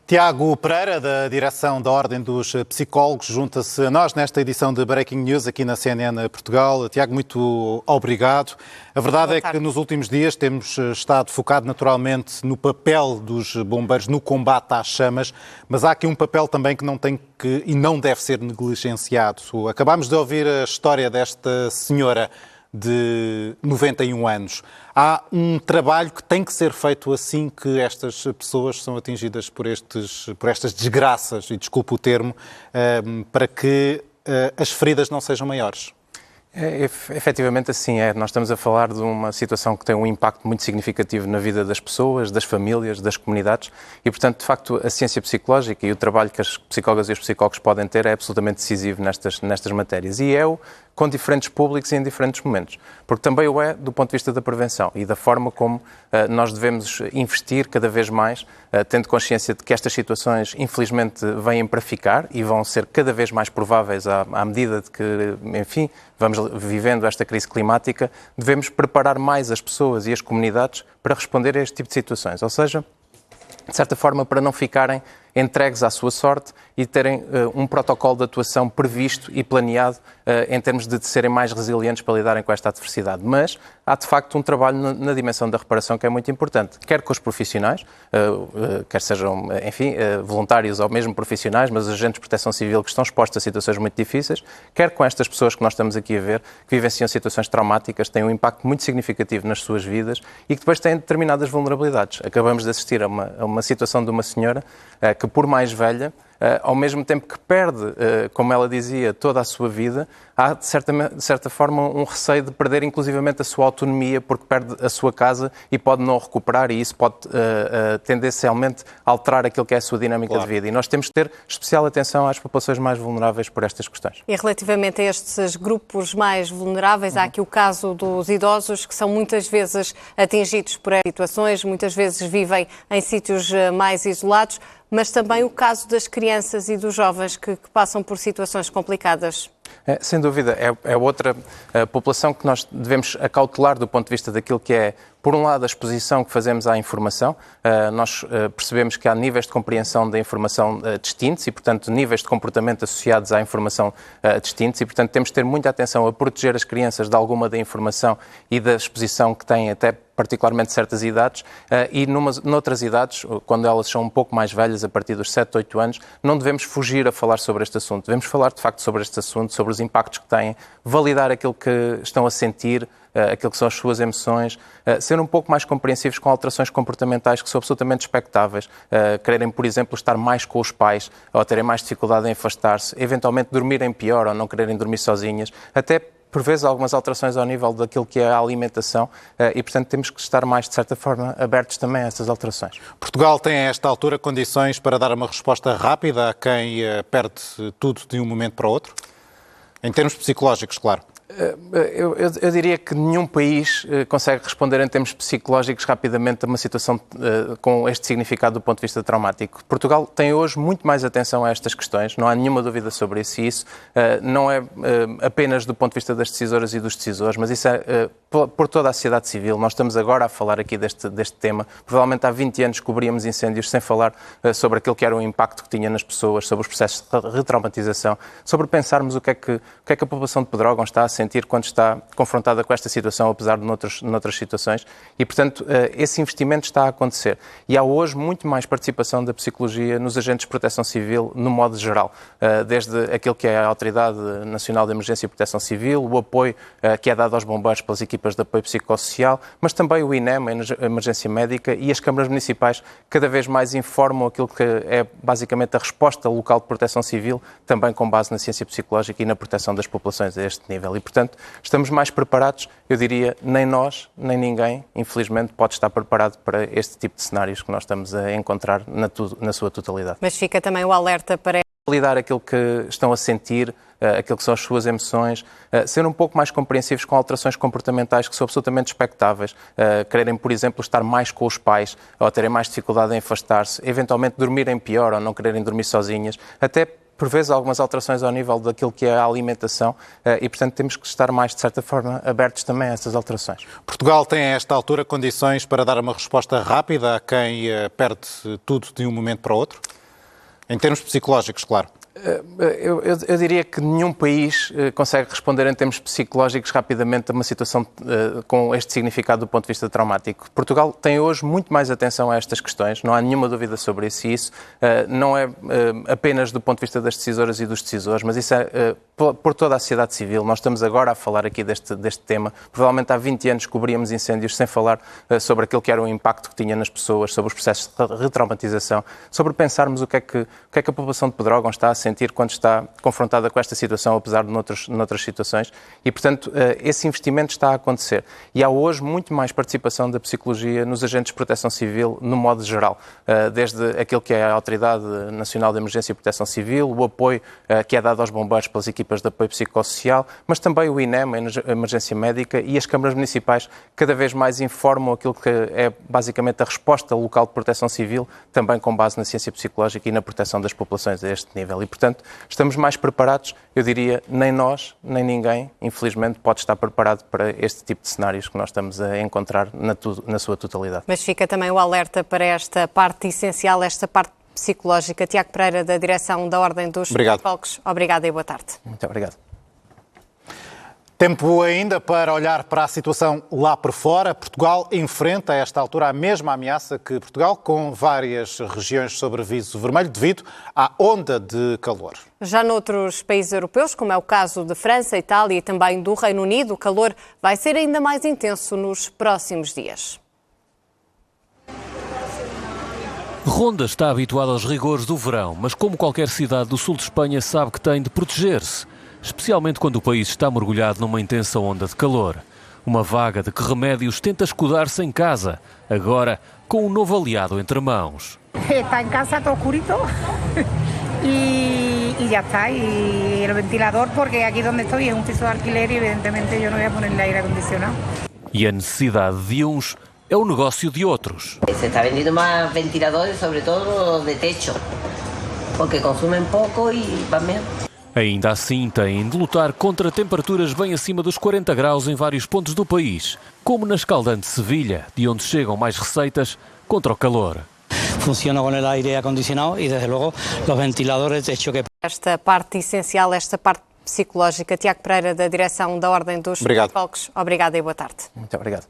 Tiago Pereira, da direção da Ordem dos Psicólogos, junta-se a nós nesta edição de Breaking News aqui na CNN Portugal. Tiago, muito obrigado. A verdade é que nos últimos dias temos estado focado naturalmente no papel dos bombeiros no combate às chamas, mas há aqui um papel também que não tem e não deve ser negligenciado. Acabámos de ouvir a história desta senhora de 91 anos. Há um trabalho que tem que ser feito assim que estas pessoas são atingidas por estas desgraças, e desculpe o termo, para que as feridas não sejam maiores. Efetivamente assim é. Nós estamos a falar de uma situação que tem um impacto muito significativo na vida das pessoas, das famílias, das comunidades e, portanto, de facto, a ciência psicológica e o trabalho que as psicólogas e os psicólogos podem ter é absolutamente decisivo nestas matérias. E é-o com diferentes públicos e em diferentes momentos. Porque também o é do ponto de vista da prevenção e da forma como nós devemos investir cada vez mais, tendo consciência de que estas situações, infelizmente, vêm para ficar e vão ser cada vez mais prováveis à medida de que, enfim, vamos vivendo esta crise climática, devemos preparar mais as pessoas e as comunidades para responder a este tipo de situações. Ou seja, de certa forma, para não ficarem entregues à sua sorte e terem um protocolo de atuação previsto e planeado em termos de serem mais resilientes para lidarem com esta adversidade. Mas há, de facto, um trabalho na dimensão da reparação que é muito importante, quer com os profissionais, quer sejam, enfim, voluntários ou mesmo profissionais, mas agentes de proteção civil que estão expostos a situações muito difíceis, quer com estas pessoas que nós estamos aqui a ver, que vivenciam situações traumáticas, têm um impacto muito significativo nas suas vidas e que depois têm determinadas vulnerabilidades. Acabamos de assistir a uma situação de uma senhora que, por mais velha, ao mesmo tempo que perde, como ela dizia, toda a sua vida, há, de certa forma, um receio de perder inclusivamente a sua autonomia porque perde a sua casa e pode não recuperar e isso pode tendencialmente alterar aquilo que é a sua dinâmica de vida. E nós temos que ter especial atenção às populações mais vulneráveis por estas questões. E relativamente a estes grupos mais vulneráveis, há aqui o caso dos idosos que são muitas vezes atingidos por estas situações, muitas vezes vivem em sítios mais isolados, mas também o caso das crianças e dos jovens que passam por situações complicadas. Sem dúvida, é outra população que nós devemos acautelar do ponto de vista daquilo que é, por um lado, a exposição que fazemos à informação. Nós percebemos que há níveis de compreensão da informação distintos e, portanto, níveis de comportamento associados à informação distintos e, portanto, temos de ter muita atenção a proteger as crianças de alguma da informação e da exposição que têm até particularmente certas idades e noutras idades, quando elas são um pouco mais velhas, a partir dos 7, 8 anos, não devemos fugir a falar sobre este assunto. Devemos falar, de facto, sobre este assunto, sobre os impactos que têm, validar aquilo que estão a sentir, aquilo que são as suas emoções, ser um pouco mais compreensivos com alterações comportamentais que são absolutamente expectáveis, quererem, por exemplo, estar mais com os pais ou terem mais dificuldade em afastar-se, eventualmente dormirem pior ou não quererem dormir sozinhas, até por vezes algumas alterações ao nível daquilo que é a alimentação e, portanto, temos que estar mais, de certa forma, abertos também a essas alterações. Portugal tem, a esta altura, condições para dar uma resposta rápida a quem perde tudo de um momento para o outro? Em termos psicológicos, claro. Eu diria que nenhum país consegue responder em termos psicológicos rapidamente a uma situação com este significado do ponto de vista traumático. Portugal tem hoje muito mais atenção a estas questões, não há nenhuma dúvida sobre isso, e isso não é apenas do ponto de vista das decisoras e dos decisores, mas isso é por toda a sociedade civil. Nós estamos agora a falar aqui deste tema. Provavelmente há 20 anos cobríamos incêndios sem falar sobre aquilo que era o impacto que tinha nas pessoas, sobre os processos de retraumatização, sobre pensarmos o que é que a população de Pedrógão está a sentir quando está confrontada com esta situação, apesar de noutras situações. E, portanto, esse investimento está a acontecer. E há hoje muito mais participação da psicologia nos agentes de proteção civil, no modo geral. Desde aquilo que é a Autoridade Nacional de Emergência e Proteção Civil, o apoio que é dado aos bombeiros pelas equipas de apoio psicossocial, mas também o INEM, a Emergência Médica, e as câmaras municipais cada vez mais informam aquilo que é basicamente a resposta local de proteção civil, também com base na ciência psicológica e na proteção das populações a este nível. E, portanto, estamos mais preparados, eu diria, nem nós, nem ninguém, infelizmente, pode estar preparado para este tipo de cenários que nós estamos a encontrar na sua totalidade. Mas fica também o alerta para validar aquilo que estão a sentir, aquilo que são as suas emoções, ser um pouco mais compreensivos com alterações comportamentais que são absolutamente expectáveis, quererem, por exemplo, estar mais com os pais ou terem mais dificuldade em afastar-se, eventualmente dormirem pior ou não quererem dormir sozinhas, até por vezes algumas alterações ao nível daquilo que é a alimentação e, portanto, temos que estar mais, de certa forma, abertos também a essas alterações. Portugal tem, a esta altura, condições para dar uma resposta rápida a quem perde tudo de um momento para o outro? Em termos psicológicos, claro. Eu diria que nenhum país consegue responder em termos psicológicos rapidamente a uma situação com este significado do ponto de vista traumático. Portugal tem hoje muito mais atenção a estas questões, não há nenhuma dúvida sobre isso, e isso não é apenas do ponto de vista das decisoras e dos decisores, mas isso é por toda a sociedade civil. Nós estamos agora a falar aqui deste tema. Provavelmente há 20 anos cobríamos incêndios sem falar sobre aquilo que era o impacto que tinha nas pessoas, sobre os processos de retraumatização, sobre pensarmos o que é que a população de Pedrógão está a sentir quando está confrontada com esta situação, apesar de noutras situações, e, portanto, esse investimento está a acontecer. E há hoje muito mais participação da psicologia nos agentes de proteção civil, no modo geral, desde aquilo que é a Autoridade Nacional de Emergência e Proteção Civil, o apoio que é dado aos bombeiros pelas equipas de apoio psicossocial, mas também o INEM, a Emergência Médica, e as câmaras municipais cada vez mais informam aquilo que é basicamente a resposta local de proteção civil, também com base na ciência psicológica e na proteção das populações a este nível. E, portanto, estamos mais preparados, eu diria, nem nós, nem ninguém, infelizmente, pode estar preparado para este tipo de cenários que nós estamos a encontrar na sua totalidade. Mas fica também o alerta para esta parte essencial, esta parte psicológica. Tiago Pereira, da direção da Ordem dos Psicólogos. Obrigada e boa tarde. Muito obrigado. Tempo ainda para olhar para a situação lá por fora. Portugal enfrenta a esta altura a mesma ameaça que Portugal, com várias regiões sob aviso vermelho devido à onda de calor. Já noutros países europeus, como é o caso de França, Itália e também do Reino Unido, o calor vai ser ainda mais intenso nos próximos dias. Ronda está habituada aos rigores do verão, mas como qualquer cidade do sul de Espanha sabe que tem de proteger-se, especialmente quando o país está mergulhado numa intensa onda de calor. Uma vaga de que remédios tenta escudar-se em casa, agora com um novo aliado entre mãos. Está em casa, está oscurito e já está. E o ventilador, porque aqui onde estou é piso de alquiler e evidentemente eu não vou pôr aire acondicionado. E a necessidade de uns é o negócio de outros. Se está vendendo mais ventiladores, sobretudo de techo, porque consumem pouco e van bem. Ainda assim, têm de lutar contra temperaturas bem acima dos 40 graus em vários pontos do país, como na escaldante Sevilha, de onde chegam mais receitas contra o calor. Funciona com o aire acondicionado e, desde logo, os ventiladores de techo que... Esta parte essencial, esta parte psicológica. Tiago Pereira, da direção da Ordem dos Psicólogos. Obrigada e boa tarde. Muito obrigado.